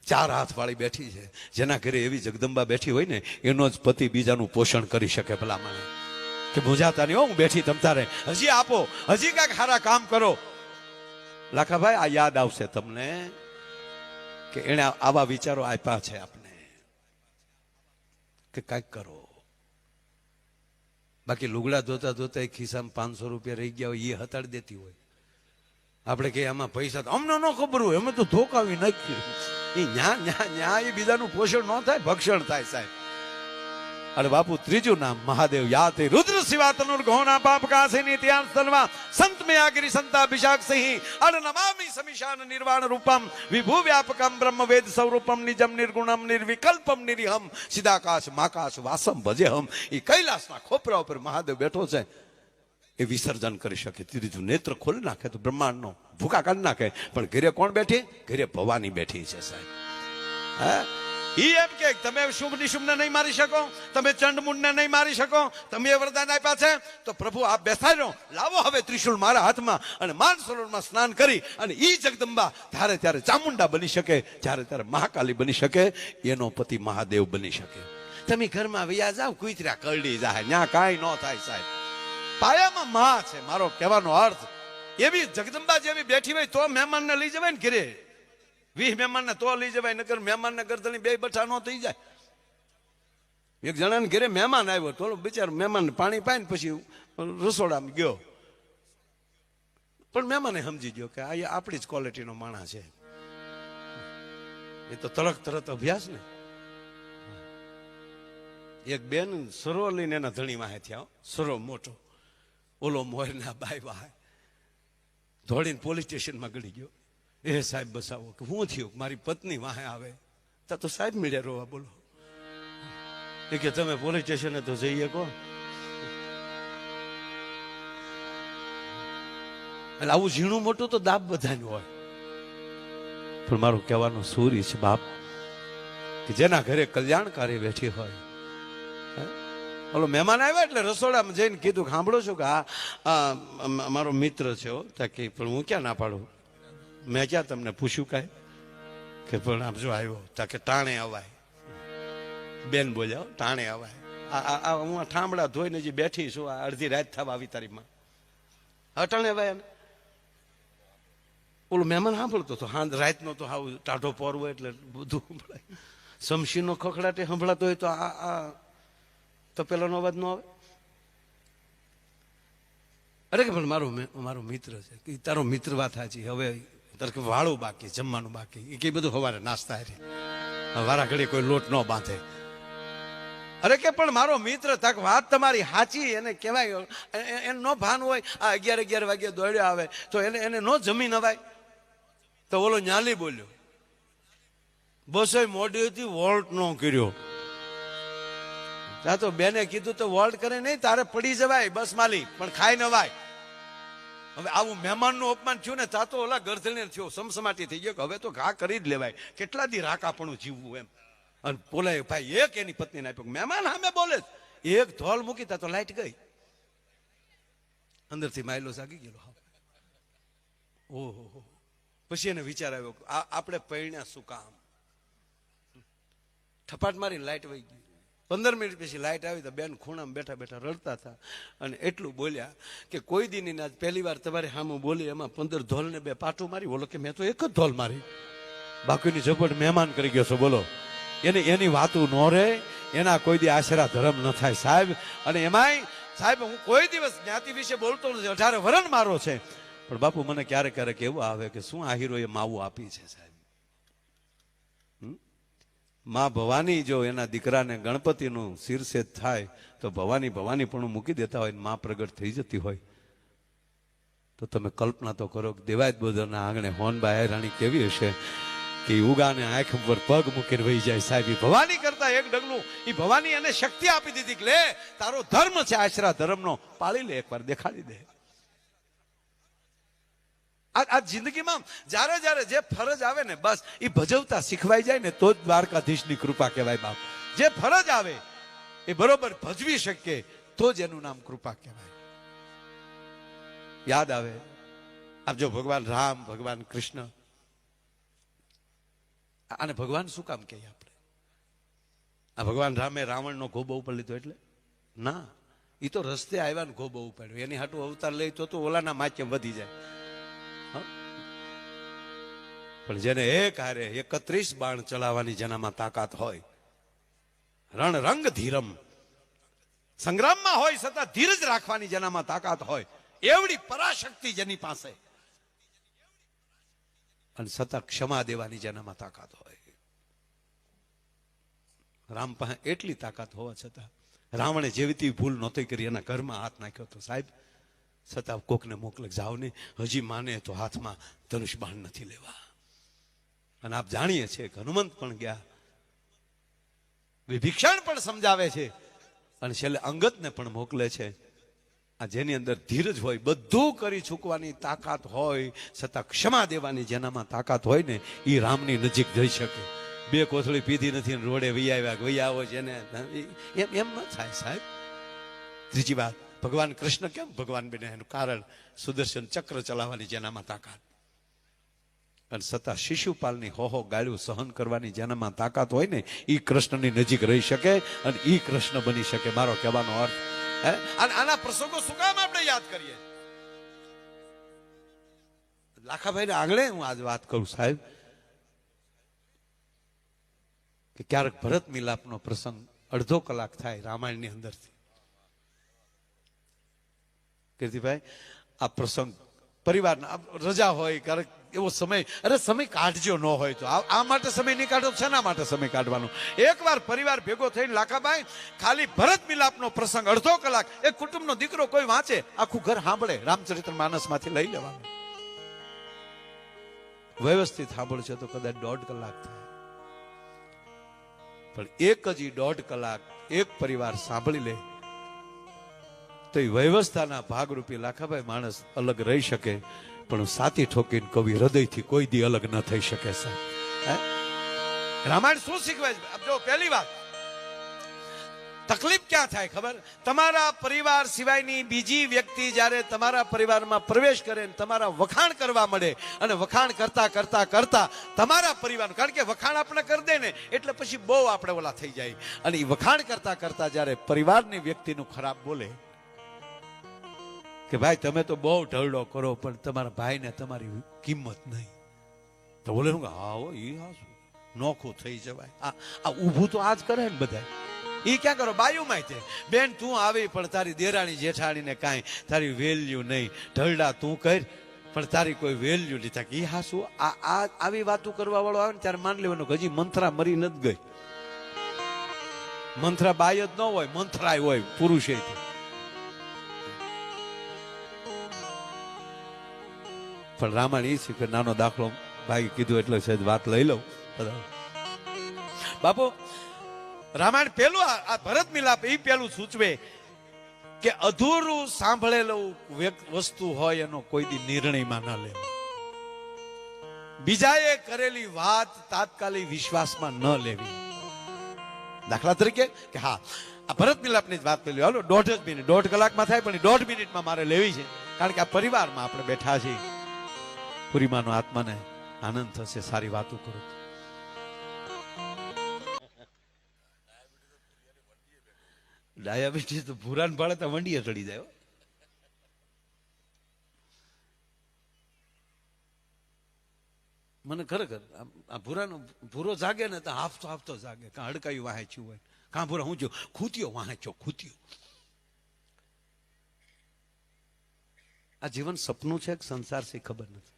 4 હાથ વાળી બેઠી છે. જેના ઘરે એવી જગદંબા બેઠી હોય ને એનો જ પતિ બીજાનું પોષણ કરી શકે. ભલા મને કે મૂંઝાતા નહીં હો, હું બેઠી તમતારે, હજી આપો, હજી કાંઈક સારા કામ કરો. લાખાભાઈ આ યાદ આવશે તમને કે એને આવા વિચારો આપ્યા છે આપને કે કાંઈક કરો. બાકી લુગડા ધોતા ધોતા ખિસ્સામાં 500 રૂપિયા રહી ગયા હોય એ હતાડી દેતી હોય. આપણે કે આમાં પૈસા તો અમને ન ખબર હોય, અમે તો ધોકાવી નાખ્યું. એ ન્યા એ બીજાનું પોષણ ન થાય, ભક્ષણ થાય સાહેબ. અરે બાપુ ત્રીજું નામ મહાદેવ યાતે રુદ્ર શિવા તનુર ઘોના પાપ કાસે નિત્યાન સન્વા સંત મેયાગિરી સંતાભિષાક સિંહ અડ નમામિ સમિશાન નિર્વાણ રૂપમ વિભુ વ્યાપકમ બ્રહ્મ વેદ સ્વરૂપમ નિજમ નિર્ગુણમ નિર્વિકલ્પમ નિરિહમ સિદાકાશ માકાશ વાસમ ભજેહમ. એ કૈલાસના ખોપરા ઉપર મહાદેવ બેઠો છે, એ વિસર્જન કરી શકે. ત્રીજું નેત્ર ખોલી નાખે તો બ્રહ્માંડનો ભૂકા કાઢી નાખે. પણ ઘરે કોણ બેઠી? ઘરે ભવાની બેઠી છે સાહેબ. હા, ઈ એમ કે તમે શુભ નિશુભને નહીં મારી શકો, તમે ચંડમુંડને નહીં મારી શકો, તમે વરદાન આપ્યા છે તો પ્રભુ આપ બેસાડો, લાવો હવે ત્રિશુલ મારા હાથમાં, અને માનસરોવરમાં સ્નાન કરી અને ઈ જગદંબા ધારે ત્યારે ચામુંડા બની શકે, જ્યારે ત્યારે મહાકાલી બની શકે, એનો પતિ મહાદેવ બની શકે. તમે ઘરમાં વૈયા જાવ, કુતરા કરડી જાય, ન્યા કાંઈ ન થાય સાહેબ. પાયામાં માં છે, મારો કહેવાનો અર્થ. એવી જગદંબા જેવી બેઠી હોય તો મહેમાનને લઈ જવાય ને ઘરે. 20 મહેમાનને તો લઈ જવાય, નકર મહેમાનને ગરદની 2 બઠા ન થઈ જાય. એક જણાને ઘરે મહેમાન આવ્યો તો બિચારો મહેમાનને પાણી પાઈને પછી રસોડામાં ગયો, પણ મહેમાને સમજી ગયો કે આ આપણી જ ક્વોલિટીનો માણસ છે. એ તો તરત અભ્યાસ ને. એક બેન સરો લઈને એના ધણી વાહે થયા, સરો મોટો, ઓલો મોરના બાઈ વાહે દોડીને પોલીસ સ્ટેશનમાં ગળી ગયો. એ સાહેબ બસાવો, કે હું થયું? મારી પત્ની વાહે આવે. તો સાહેબ મળ્યા રોવા. બોલો. એ કે તમે પોલીસ સ્ટેશને તો જઈએ કહો. એટલે આવું ઝીણું મોટું તો દાબ બધાનું હોય, પણ મારું કહેવાનું સૂરી છે બાપ, કે જેના ઘરે કલ્યાણકારી બેઠી હોય. ઓલો મહેમાન આવ્યા એટલે રસોડામાં જઈને કીધું, સાંભળો છો કે આ મારો મિત્ર છે. કે પણ હું ક્યાં ના પાડું, મેં ક્યાં તમને પૂછ્યું કાંઈ? કે પણ આમ જો આવ્યો તાકે ટાણે અવાય. બેન બોલ્યા, ટાણે અવાય. હું આ ઠામડા ધોઈને જે બેઠી છું, આ અડધી રાત થવા આવી તારીમાં, અટાણે અવાય. ઓલો મહેમાન સાંભળતો હતો. હા, રાતનો તો હાવ ટાઢો પોર હોય એટલે બધું સંભળાય. શમશીનો ખખડાટે સંભળાતો હોય તો આ તો પેલાનો અવાજ ન આવે. અરે કે પણ મારો મિત્ર છે. કે તારો મિત્ર વાત સાચી. હવે તારે કે વાળું બાકી, જમવાનું બાકી. એ કઈ બધું સવારે નાસ્તા રે, વારા ઘડી કોઈ લોટ ન બાંધે. અરે કે પણ મારો મિત્ર, તક વાત તમારી સાચી. એને કહેવાય, એને નો ભાન હોય. આ 11 વાગે દોડ્યો આવે તો એને નો જમી નવાય. તો ઓલો ન્યાલી બોલ્યો, બસ મોડી હતી, વોલ્ટ નો કર્યો. તો બેને કીધું તો વોલ્ટ કરે નહીં, તારે પડી જવાય બસ માલી, પણ ખાઈ નવાય. હવે આવું મહેમાનનું અપમાન થયું ને, તા તો ઓલા ગરધણી થયો, સમસમાટી થઈ ગયો કે હવે તો ઘા કરી જ લેવાય. કેટલા દી રાકાપણું જીવવું એમ. અને બોલે ભાઈ એક એની પત્નીને આપ્યો. મહેમાન સામે બોલે, એક ધોલ મૂકી તા તો લાઈટ ગઈ. અંદરથી માયલો જાગી ગયેલો. ઓહો. પછી એને વિચાર આવ્યો, આપણે પૈણ્યા શું કામ? થપાટ મારીને લાઈટ વહી ગઈ. 15 મિનિટ પછી લાઈટ આવી તો બેન ખૂણામાં બેઠા બેઠા રડતા હતા. અને એટલું બોલ્યા કે કોઈ દીની આજ પહેલી વાર તમારે સામું બોલી, એમાં 15 ધોલને 2 પાટું મારી. બોલો કે મેં તો એક જ ધોલ મારી, બાકીની ઝપટ મહેમાન કરી ગયો છો. બોલો, એની વાતું ન રહે, એના કોઈ દી આશરા ધર્મ ન થાય સાહેબ. અને એમાંય સાહેબ હું કોઈ દિવસ જ્ઞાતિ વિશે બોલતો નથી, 18 વરણ મારો છે. પણ બાપુ મને ક્યારેક એવું આવે કે શું આ હીરોએ માવું આપી છે સાહેબ. માં ભવાની જો એના દીકરાને ગણપતિનું શિરસેદ થાય તો ભવાની પણ મૂકી દેતા હોય, માં પ્રગટ થઈ જતી હોય, તો તમે કલ્પના તો કરો કે દેવાયત બોદરના આંગણે હોનબાઈ રાણી કેવી હશે કે ઉગાને આંખ પર પગ મૂકીને વહી જાય સાહેબ. ભવાની કરતા એક ડગલું એ ભવાની એને શક્તિ આપી દીધી કે લે તારો ધર્મ છે આશરા ધર્મનો, પાળી લે, એકવાર દેખાડી દે. આ જિંદગીમાં જ્યારે જે ફરજ આવે ને બસ એ ભજવતા શીખવાઈ જાય ને તો જ દ્વારકાધીશની કૃપા કહેવાય બાપ. જે ફરજ આવે એ બરોબર ભજવી શકે તો જ એનું નામ કૃપા કહેવાય. યાદ આવે આપ જો ભગવાન રામ, ભગવાન કૃષ્ણ, અને ભગવાન શું કામ કહીએ આપણે? આ ભગવાન રામે રાવણનો ગોબો ઉપર લીધો એટલે ના, એ તો રસ્તે આવ્યા ને ગોબો ઉપાડ્યો. એની હાટું અવતાર લઈ તો ઓલાના માધ્યમ વધી જાય. પણ જેને એક હારે 31 બાણ ચલાવવાની જેનામાં તાકાત હોય, રણ રંગ ધીરમ, સંગ્રામમાં હોય છતાં ધીરજ રાખવાની જેનામાં તાકાત હોય, એવડી પરાશક્તિ જેની પાસે, અને છતાં ક્ષમા દેવાની જેનામાં તાકાત હોય. રામ પાસે એટલી તાકાત હોવા છતાં રાવણે જેવી ભૂલ નહોતી કરી, એના ઘરમાં હાથ નાખ્યો તો સાહેબ, છતાં કોકને મોકલે, જાઓ ને, હજી માને તો હાથમાં ધનુષ બાણ નથી લેવા. અને આપ જાણીએ છીએ કે હનુમંત પણ ગયા, વિભીષણ પણ સમજાવે છે, અને છેલ્લે અંગદને પણ મોકલે છે. આ જેની અંદર ધીરજ હોય, બધું કરી ચૂકવાની તાકાત હોય, છતાં ક્ષમા દેવાની જેનામાં તાકાત હોય ને, એ રામની નજીક જઈ શકે. બે કોથળી પીધી નથી અને રોડે વૈયાવો છે ને, એમ ન થાય સાહેબ. ત્રીજી વાત, ભગવાન કૃષ્ણ કેમ ભગવાન બન્યા? એનું કારણ સુદર્શન ચક્ર ચલાવવાની જેનામાં તાકાત, અને છતાં શિશુપાલની હોહો ગાળ્યું સહન કરવાની જેનામાં તાકાત હોય ને, એ કૃષ્ણની નજીક રહી શકે અને એ કૃષ્ણ બની શકે. મારો કહેવાનો અર્થ, આના પ્રસંગો શું કામ આપણે યાદ કરીએ? લાખાભાઈ આંગણે હું આજ વાત કરું સાહેબ, કે ક્યારેક ભરત મિલાપનો પ્રસંગ અડધો કલાક થાય રામાયણની અંદરથી. કીર્તિભાઈ, આ પ્રસંગ પરિવારના રજા હોય, ક્યારેક એવો સમય, અરે સમય કાઢજો, ન હોય તો આ માટે સમય નહીં કાઢો, શેના માટે સમય કાઢવાનો? એકવાર પરિવાર ભેગો થઈને લાખાભાઈ ખાલી ભરત મિલાપનો પ્રસંગ અડધો કલાક, એક કુટુંબનો દીકરો કોઈ વાંચે, આખું ઘર સાંભળે, રામચરિત્ર માનસમાંથી લઈ લેવાનું. વ્યવસ્થિત સાંભળશે તો કદાચ 1.5 કલાક થાય, પણ એક જ 1.5 કલાક એક પરિવાર સાંભળી લે તો એ વ્યવસ્થાના ભાગરૂપી લાખાભાઈ માણસ અલગ રહી શકે, પણ સાતી ઠોકીને કવિ હૃદયથી કોઈ દી અલગ ન થઈ શકે સાહેબ. રામાયણ શું શીખવે છે? જો પહેલી વાત, તકલીફ ક્યાં થાય ખબર? તમારા પરિવાર સિવાયની બીજી વ્યક્તિ જ્યારે તમારા પરિવારમાં પ્રવેશ કરે, તમારા વખાણ કરવા મળે, અને વખાણ કરતા કરતા કરતા તમારા પરિવાર, કારણ કે વખાણ આપણે કરી દે ને એટલે પછી બહુ આપણે ઓલા થઈ જાય, અને એ વખાણ કરતા કરતા જ્યારે પરિવારની વ્યક્તિનું ખરાબ બોલે કે ભાઈ તમે તો બહુ ઢળડો કરો, પણ તમારા ભાઈને તમારી કિંમત નહીં, તો બોલે હું હા હો, એ હા શું નોખું થઈ જવાય. આ ઊભું તો આજ કરે ને બધા. એ ક્યાં કરો? બાયુમાં છે, બેન તું આવી પણ તારી દેરાણી જેઠાણીને કાંઈ તારી વેલ્યુ નહીં, ઢળડા તું કર પણ તારી કોઈ વેલ્યુ નહીં થાય. એ હા શું? આવી વાતો કરવા વાળો આવે ને ત્યારે માન લેવાનું કે હજી મંથરા મરી નથી ગઈ. મંથરા બાય જ ન હોય, મંથરાય હોય પુરુષે. પણ રામાયણ એ છે કે નાનો દાખલો ભાઈ કીધું એટલે સહેજ વાત લઈ લઉં બાપુ. રામાયણ પેલું આ ભરત મિલાપ એ પેલું સૂચવે કે અધૂરું સાંભળેલું વસ્તુ હોય એનો કોઈ દી નિર્ણયમાં ન લેવો. બીજાએ કરેલી વાત તાત્કાલિક વિશ્વાસમાં ન લેવી. દાખલા તરીકે કે હા આ ભરત મિલાપની જ વાત કરી, હાલો 1.5 મિનિટ, 1.5 કલાકમાં થાય પણ 1.5 મિનિટમાં મારે લેવી છે, કારણ કે આ પરિવારમાં આપણે બેઠા છીએ. પૂરીમાનો આત્માને આનંદ થશે સારી વાતો કરો. ડાયાબિટીસ તો ભૂરાન ભાડે તો વંડીએ ચડી જાય. મને ખરેખર આ ભૂરો જાગે ને તો હાફતો જાગે, કાં હડકાયું વાંચ્યું હોય, કાં ભૂરા હું જો ખૂત્યો વાંચ્યો ખૂત્યો. આ જીવન સપનું છે કે સંસાર છે ખબર નથી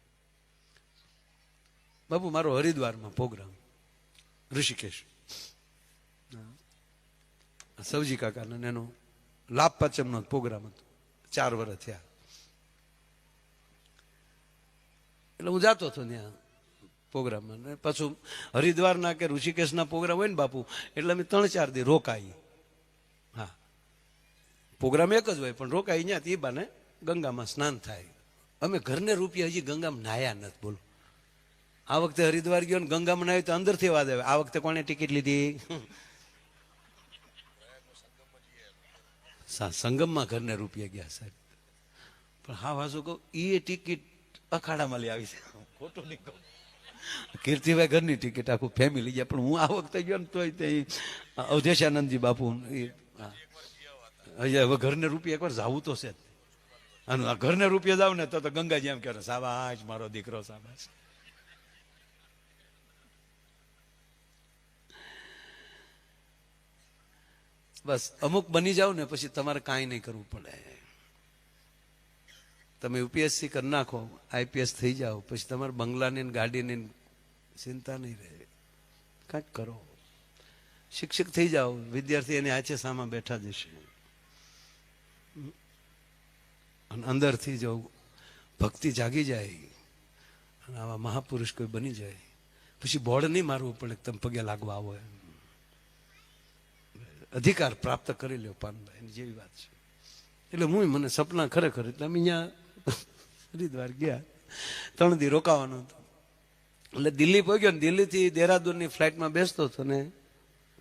બાબુ. મારો હરિદ્વારમાં પ્રોગ્રામ, ઋષિકેશ, સવજી કાકાનો એનો લાભ પાંચમનો પ્રોગ્રામ હતો, 4 વર્ષ થયા. એટલે હું જાતો હતો ત્યાં પ્રોગ્રામમાં. પાછું હરિદ્વારના કે ઋષિકેશના પ્રોગ્રામ હોય ને બાપુ, એટલે અમે 3-4 દી રોકાઈ. હા, પ્રોગ્રામ એક જ હોય પણ રોકાઈ ત્યાં એ બાને ગંગામાં સ્નાન થાય. અમે ઘરને રૂપિયા હજી ગંગામાં નાયા નથી બોલો. આ વખતે હરિદ્વાર ગયો ને ગંગામાં નાયો તો અંદરથી અવાજ આવે, આ વખતે કોને ટિકિટ લીધી? સંગમમાં ઘરને રૂપિયા ગયા સાહેબ. પણ હા વાસુ કહું એ ટિકિટ અખાડામાં લઈ આવી છે, ખોટું નહીં કહું. કીર્તિભાઈ ઘરની ટિકિટ આખું ફેમિલી ગયા, પણ હું આ વખતે ગયો ને તોય તે અવધેશાનંદજી બાપુ હવે ઘરને રૂપિયા એકવાર જાવું તો છે જ. અને આ ઘરને રૂપિયા જાવ ને તો ગંગાજી એમ કહેવાય સાબાશ મારો દીકરો સાબાશ. બસ અમુક બની જાવ ને પછી તમારે કાંઈ નહીં કરવું પડે. તમે યુપીએસસી કરી નાખો, આઈપીએસ થઈ જાઓ, પછી તમારે બંગલાની ગાડીની ચિંતા નહીં રહે. કાંઈક કરો. શિક્ષક થઈ જાઓ, વિદ્યાર્થી એની આચે સામા બેઠા જશે. અને અંદરથી જો ભક્તિ જાગી જાય અને આવા મહાપુરુષ કોઈ બની જાય, પછી બોર્ડ નહીં મારવું પડે તમે પગે લાગવા આવો. અધિકાર પ્રાપ્ત કરી લ્યો પાનભાઈ, એની જેવી વાત છે. એટલે મને સપના ખરેખર, એટલે અમે અહીંયા હરિદ્વાર ગયા, 3 દી રોકાવાનું હતું. એટલે દિલ્હી પહોંચ્યો ને દિલ્હીથી દેહરાદૂનની ફ્લાઇટમાં બેસતો હતો ને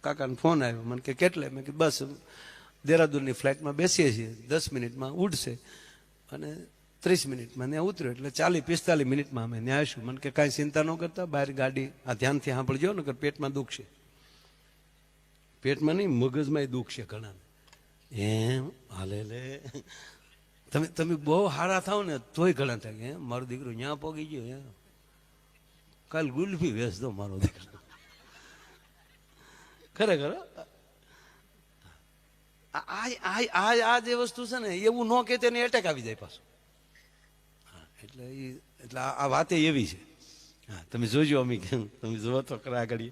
કાકાનો ફોન આવ્યો. મને કે કેટલે? મેં કીધું બસ દેહરાદૂનની ફ્લાઇટમાં બેસીએ છીએ, 10 મિનિટમાં ઉડશે અને 30 મિનિટમાં ત્યાં ઉતર્યો, એટલે 40-45 મિનિટમાં અમે ત્યાં આવીશું. મને કે કાંઈ ચિંતા ન કરતા, બહાર ગાડી આ ધ્યાનથી સાંભળજો ને, પેટમાં દુખશે. પેટમાં નહીં, મગજમાં દુઃખ છે ઘણા. એમ હાલે લે, તમે બહુ હારા થાવ ને તોય ઘણા થાય. મારો દીકરો ત્યાં પોગી ગયો, કાલ ગુલ્ફી વેચતો મારો દીકરો. ખરેખર આ જે વસ્તુ છે ને એવું ન કે તેને એટેક આવી જાય પાછું. એટલે આ વાતે એવી છે. હા, તમે જોજો, અમે તમે જોવો તો ખરા આગળ.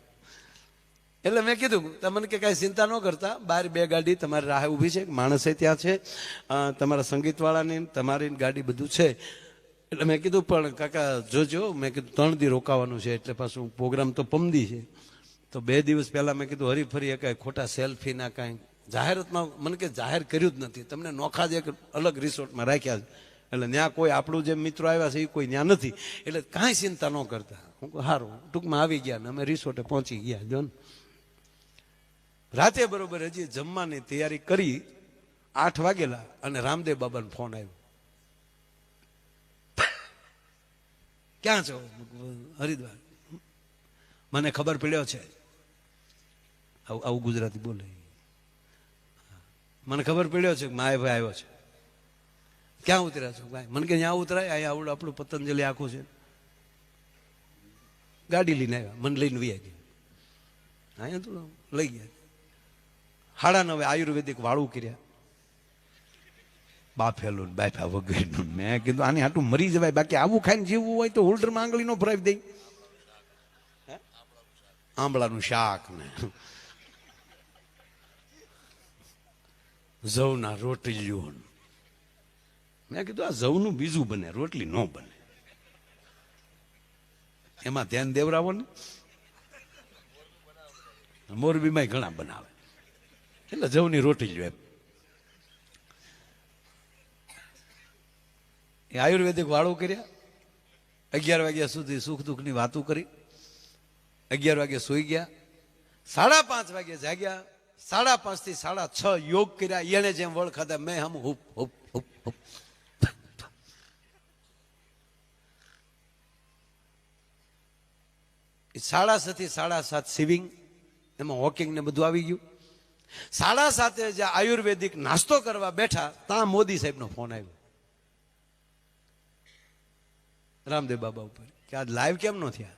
એટલે મેં કીધું તમને કે કાંઈ ચિંતા ન કરતા, બહાર 2 ગાડી તમારી રાહે ઊભી છે, માણસે ત્યાં છે, તમારા સંગીતવાળાની તમારી ગાડી બધું છે. એટલે મેં કીધું પણ કાકા જોજો, મેં કીધું 3 દી રોકાવાનું છે, એટલે પાછું પ્રોગ્રામ તો પમદી છે. તો 2 દિવસ પહેલા મેં કીધું હરીફરી કાંઈ ખોટા સેલ્ફીના કાંઈ જાહેરાતમાં મને કે જાહેર કર્યું જ નથી, તમને નોખા જ એક અલગ રિસોર્ટમાં રાખ્યા છે. એટલે ત્યાં કોઈ આપણું જે મિત્રો આવ્યા છે એ કોઈ ત્યાં નથી, એટલે કાંઈ ચિંતા ન કરતા. હું સારું, ટૂંકમાં આવી ગયા ને અમે રિસોર્ટે પહોંચી ગયા. જો ને રાતે બરોબર હજી જમવાની તૈયારી કરી, 8 વાગેલા અને રામદેવ બાબાનો ફોન આવ્યો. ક્યાં છો? હરિદ્વાર. મને ખબર પડ્યો છે, આવું ગુજરાતી બોલે, મને ખબર પડ્યો છે કે માયાભાઈ આવ્યો છે. ક્યાં ઉતર્યા છો? ભાઈ મને કે ત્યાં ઉતરાય, અહીંયા આવડું આપણું પતંજલિ આખું છે. ગાડી લઈને આવ્યા, મને લઈને વૈયા ગયા. અહીંયા તો લઈ ગયા. 9:30 આયુર્વેદિક વાળું કર્યા, બાફેલું બાફા વગેરેનું. મેં કીધું આની હાટું મરી જવાય, બાકી આવું ખાઈને જીવવું હોય તો હોલ્ડરમાં આંગળી નો ભરાવી દઈ. આંબળાનું શાક ને જવના રોટલીઓ. મેં કીધું આ જવનું બીજું બને, રોટલી ન બને, એમાં ધ્યાન દેવરાવો ને. મોરબીમાં ઘણા બનાવે, એટલે જવની રોટલી એમ. એ આયુર્વેદિક વાળું કર્યા. 11 વાગ્યા સુધી સુખ દુઃખની વાતો કરી. 11 વાગે સુઈ ગયા. 5:30 વાગે જાગ્યા. 5:30 થી 6:30 યોગ કર્યા. એને જેમ વળ ખાધા, મેં હમ હુપ હુપ હુપ હુપ. 6:30 થી 7:30 સિવિંગ, એમાં વોકિંગ ને બધું આવી ગયું. 7:30 જે આયુર્વેદિક નાસ્તો કરવા બેઠા, ત્યાં મોદી સાહેબનો ફોન આવ્યો રામદેવ બાબા ઉપર કે આજ લાઈવ કેમ ન થયા.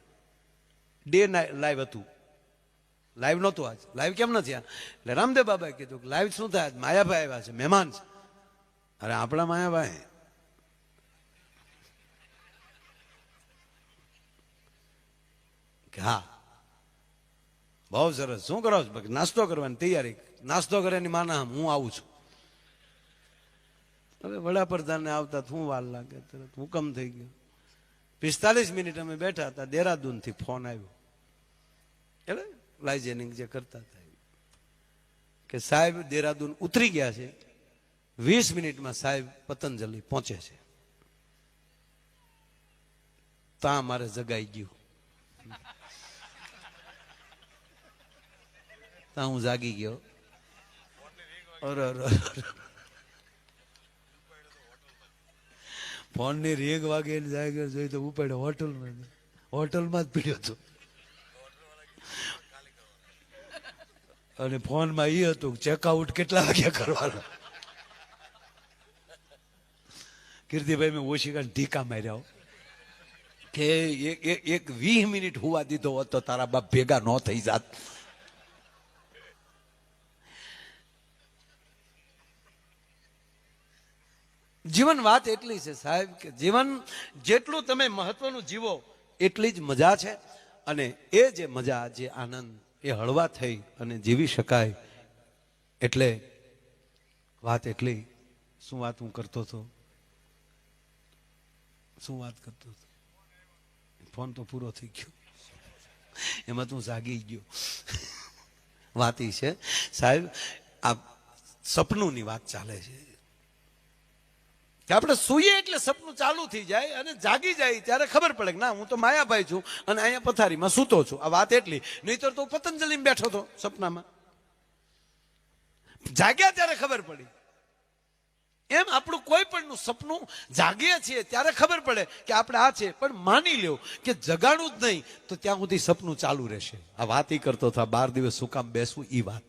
ડે લાઈવ હતું, લાઈવ નહોતું આજ, લાઈવ કેમ ન થયા. એટલે રામદેવ બાબાએ કીધું કે લાઈવ શું થાય, માયાભાઈ આવ્યા છે, મહેમાન છે. અરે આપણા માયાભાઈ. કે હા બહુ સરસ, શું કરો છો? નાસ્તો કરવાની તૈયારી. નાસ્તો કરવાની માના હું આવું છું. હવે વડાપ્રધાનને આવતા શું વાર લાગે, તરત હુકમ થઈ ગયો. 45 મિનિટ અમે બેઠા હતા, દેહરાદૂનથી ફોન આવ્યો. એટલે લાઇજેનિંગ જે કરતા હતા કે સાહેબ દેહરાદૂન ઉતરી ગયા છે, 20 મિનિટમાં સાહેબ પતંજલિ પહોંચે છે. ત્યાં મારે જગાઈ ગયું. ત્યાં હું જાગી ગયો. ફોન ની રેગ વાગે જાગે જોઈ તો ઉપાડ્યો હોટલમાં જ પીડ્યો હતો. અને ફોનમાં એ હતું ચેકઆઉટ કેટલા વાગ્યા કરવાના. કીર્તિભાઈ મેં ઓશિકા ઢીકા માર્યા કે એક 20 મિનિટ હુવા દીધો હોત તો તારા બાપ ભેગા ન થઈ જાત. જીવન વાત એટલી છે સાહેબ કે જીવન જેટલું તમે મહત્વનું જીવો એટલી જ મજા છે. અને એ જે મજા, જે આનંદ, એ હળવા થઈ અને જીવી શકાય. એટલે વાત એટલી. શું વાત હું કરતો હતો? શું વાત કરતો હતો? ફોન તો પૂરો થઈ ગયો, એમાં તું જાગી ગયો. વાત એ છે સાહેબ, આ સપનુંની વાત ચાલે છે કે આપણે સૂઈએ એટલે સપનું ચાલુ થઈ જાય અને જાગી જાય ત્યારે ખબર પડે કે ના, હું તો માયાભાઈ છું અને અહીંયા પથારીમાં સૂતો છું. આ વાત એટલી. નહીતર તો પતંજલિમાં બેઠો હતો સપનામાં. જાગ્યા ત્યારે ખબર પડી. એમ આપણું કોઈ પણનું સપનું જાગીએ છીએ ત્યારે ખબર પડે કે આપણે આ છે. પણ માની લ્યો કે જગાડું જ નહીં તો ત્યાં સુધી સપનું ચાલુ રહેશે. આ વાત એ કરતો હતા, 12 દિવસ શું કામ બેસવું, એ વાત.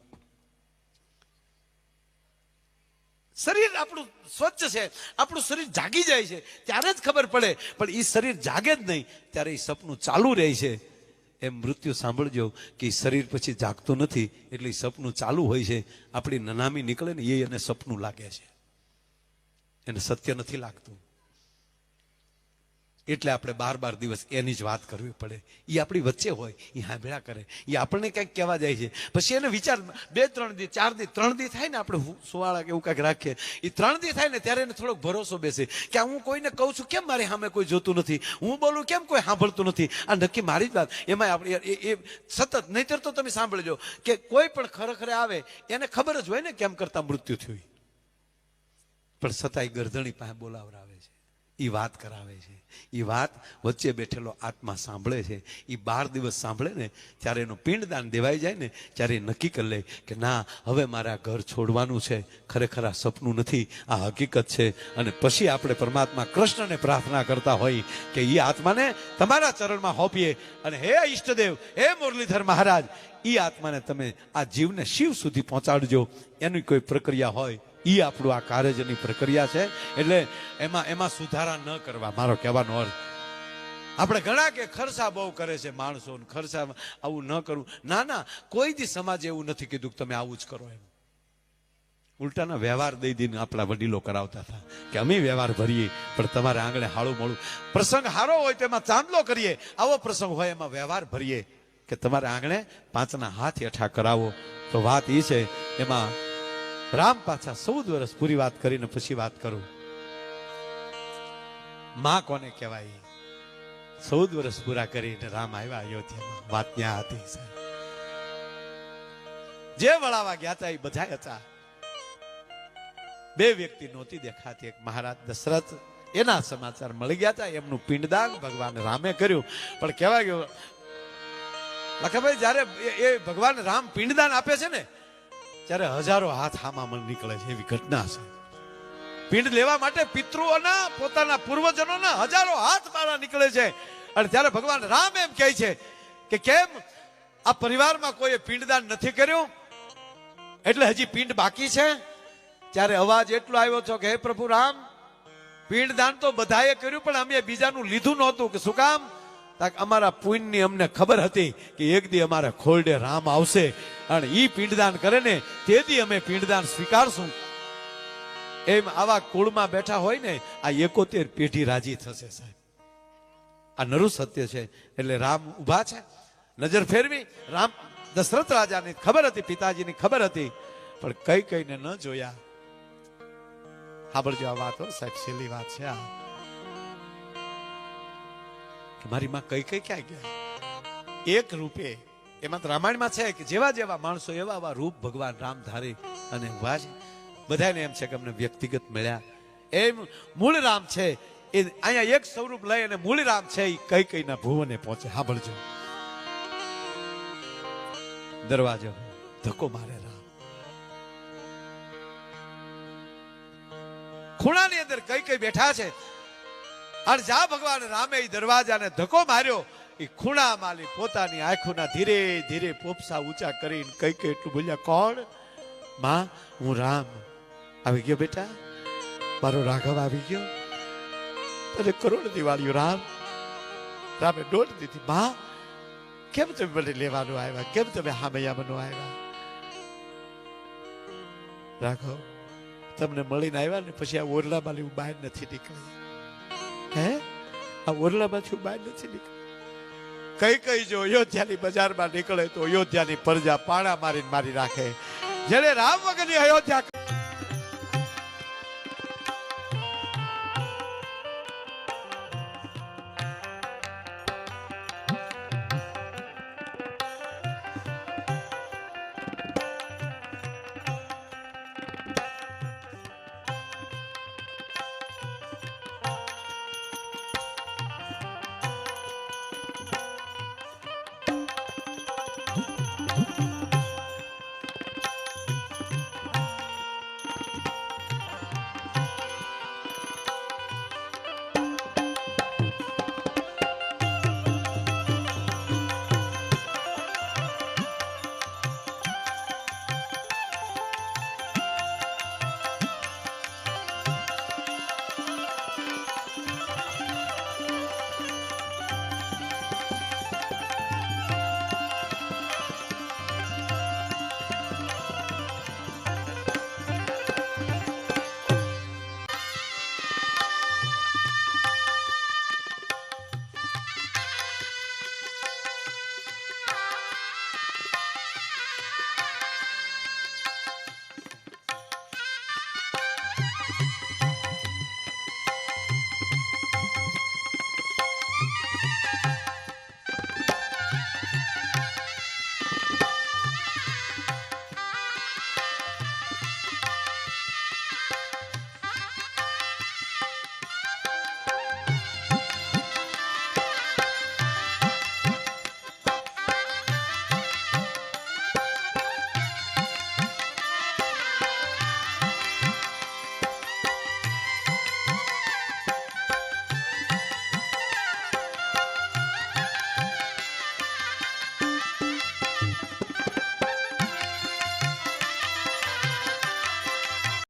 શરીર આપણું સ્વચ્છ છે, આપણું શરીર જાગી જાય છે ત્યારે જ ખબર પડે. પણ એ શરીર જાગે જ નહીં ત્યારે એ સપનું ચાલુ રહે છે. એમ મૃત્યુ સાંભળજો કે શરીર પછી જાગતું નથી એટલે સપનું ચાલુ હોય છે. આપણી નનામી નીકળે ને એ એને સપનું લાગે છે, એને સત્ય નથી લાગતું. એટલે આપણે 12 દિવસ એની જ વાત કરવી પડે. એ આપણી વચ્ચે હોય, એ હાંભળ્યા કરે, એ આપણને કંઈક કહેવા જાય છે. પછી એને વિચાર 2-3 દી 4 દી 3 દી થાય ને, આપણે સુવાળા કે એવું કંઈક રાખીએ, એ 3 દી થાય ને ત્યારે એને થોડોક ભરોસો બેસે કે હું કોઈને કહું છું કેમ મારી સામે કોઈ જોતું નથી, હું બોલું કેમ કોઈ સાંભળતું નથી, આ નક્કી મારી જ વાત. એમાં આપણે એ સતત. નહીતર તો તમે સાંભળજો કે કોઈ પણ ખરેખરે આવે એને ખબર જ હોય ને કેમ કરતા મૃત્યુ થયું, પણ છતાંય ગરદણી પાસે બોલાવરાવે છે, એ વાત કરાવે છે. એ વાત વચ્ચે બેઠેલો આત્મા સાંભળે છે. એ 12 દિવસ સાંભળે ને ત્યારે એનું પિંડદાન દેવાઈ જાય ને ત્યારે એ નક્કી કરી લે કે ના, હવે મારા ઘર છોડવાનું છે. ખરેખર આ સપનું નથી, આ હકીકત છે. અને પછી આપણે પરમાત્મા કૃષ્ણને પ્રાર્થના કરતા હોઈએ કે એ આત્માને તમારા ચરણમાં હોપીએ અને હે ઈષ્ટદેવ, હે મુરલીધર મહારાજ, એ આત્માને તમે આ જીવને શિવ સુધી પહોંચાડજો. એની કોઈ પ્રક્રિયા હોય, એ આપણું આ કાર્યની પ્રક્રિયા છે. એટલે એમાં સુધારા ન કરવા, મારો કહેવાનો અર્થ. આપણે ઘણા કે ખર્ચા બહુ કરે છે માણસો, ખર્ચા આવું ન કરવું. ના ના, કોઈ દી સમાજે એવું નથી કીધું કે તમે આવું જ કરો. એમ ઉલટાના વ્યવહાર દઈ દઈને આપણા વડીલો કરાવતા હતા કે અમે વ્યવહાર ભરીએ, પણ તમારે આંગણે હાળું મળું. પ્રસંગ હારો હોય તો એમાં ચાંદલો કરીએ, આવો પ્રસંગ હોય એમાં વ્યવહાર ભરીએ કે તમારે આંગણે 5ના હાથ હેઠા કરાવો. તો વાત એ છે. એમાં રામ પાછા 14 વર્ષ પૂરી વાત કરીને પછી વાત કરું. માં કોને કહેવાય? 14 વર્ષ પૂરા કરીને રામ આવ્યા અયોધ્યામાં. વાત ત્યાં હતી સાહેબ. જે વળાવા ગયા હતા એ બધા હતા. 2 વ્યક્તિ નહોતી દેખાતી. એક મહારાજ દશરથ, એના સમાચાર મળી ગયા હતા. એમનું પિંડદાન ભગવાન રામે કર્યું. પણ કહેવાય ગયું લખાભાઈ, જયારે એ ભગવાન રામ પિંડદાન આપે છે ને ત્યારે હજારો હાથ હામાં નીકળે છે. એવી ઘટના છે. પિંડ લેવા માટે પિતૃઓના, પોતાના પૂર્વજનોના હજારો હાથ મારા નીકળે છે. અને ત્યારે ભગવાન રામ એમ કહે છે કે કેમ આ પરિવારમાં કોઈએ પિંડદાન નથી કર્યું, એટલે હજી પિંડ બાકી છે. ત્યારે અવાજ એટલો આવ્યો છે કે હે પ્રભુ રામ, પિંડદાન તો બધાએ કર્યું પણ અમે બીજાનું લીધું નહોતું. કે શું કામ? અમારા પુણ્યની અમને ખબર હતી કે એક દી અમારા ખોરડે રામ આવશે અને ઈ પિંડદાન કરે ને તેથી અમે પિંડદાન સ્વીકારશું. એમ આવા કુળમાં બેઠા હોય ને આ 71 પેઢી રાજી થશે સાહેબ. આ નરું સત્ય છે. એટલે રામ ઉભા છે, નજર ફેરવી. રામ દશરથ રાજાની ખબર હતી, પિતાજીની ખબર હતી, પણ કઈ કઈને ન જોયા. સાંભળજો આ વાત સાહેબ, છેલ્લી વાત છે આ. મારી માં કઈ કઈ ક્યાં ગયા? એક રૂપે. એમાં રામાયણમાં છે કે જેવા જેવા માણસો એવા એવા રૂપ ભગવાન રામ ધારી અને ઉભા છે. બધાને એમ છે કે અમને વ્યક્તિગત મળ્યા. એમ મૂળ રામ છે એ અહીંયા એક સ્વરૂપ લઈ અને મૂળ રામ છે એ કઈ કઈના ભુવને પહોંચે. સાંભળજો. દરવાજો ધક્કો મારે રામ. ખૂણાની અંદર કઈ કઈ બેઠા છે. અને જા ભગવાન રામે એ દરવાજાને ધક્કો માર્યો. એ ખૂણા માલી પોતાની આંખોના ધીરે ધીરે પોપસા ઊંચા કરીને કઈ કઈ એટલું બોલ્યા, કોણ? માં, હું રામ આવી ગયો. બેટા, મારો રાઘવ આવી ગયો. તને કરોડ દિવાળીઓ રામ. રામે દોટ દીધી. માં, કેમ તમે મને લેવાનું આવ્યા? કેમ તમે હામૈયા બનો આવ્યા? રાઘવ, તમને મળીને આવ્યા ને પછી આ ઓરડામાંથી હું બહાર નથી નીકળી. હે આ ઓરડામાંથી હું બહાર નથી નીકળી. કઈ જો અયોધ્યાની બજારમાં નીકળે તો અયોધ્યાની પ્રજા પાણા મારીને મારી રાખે. જેને રામ વગરની અયોધ્યા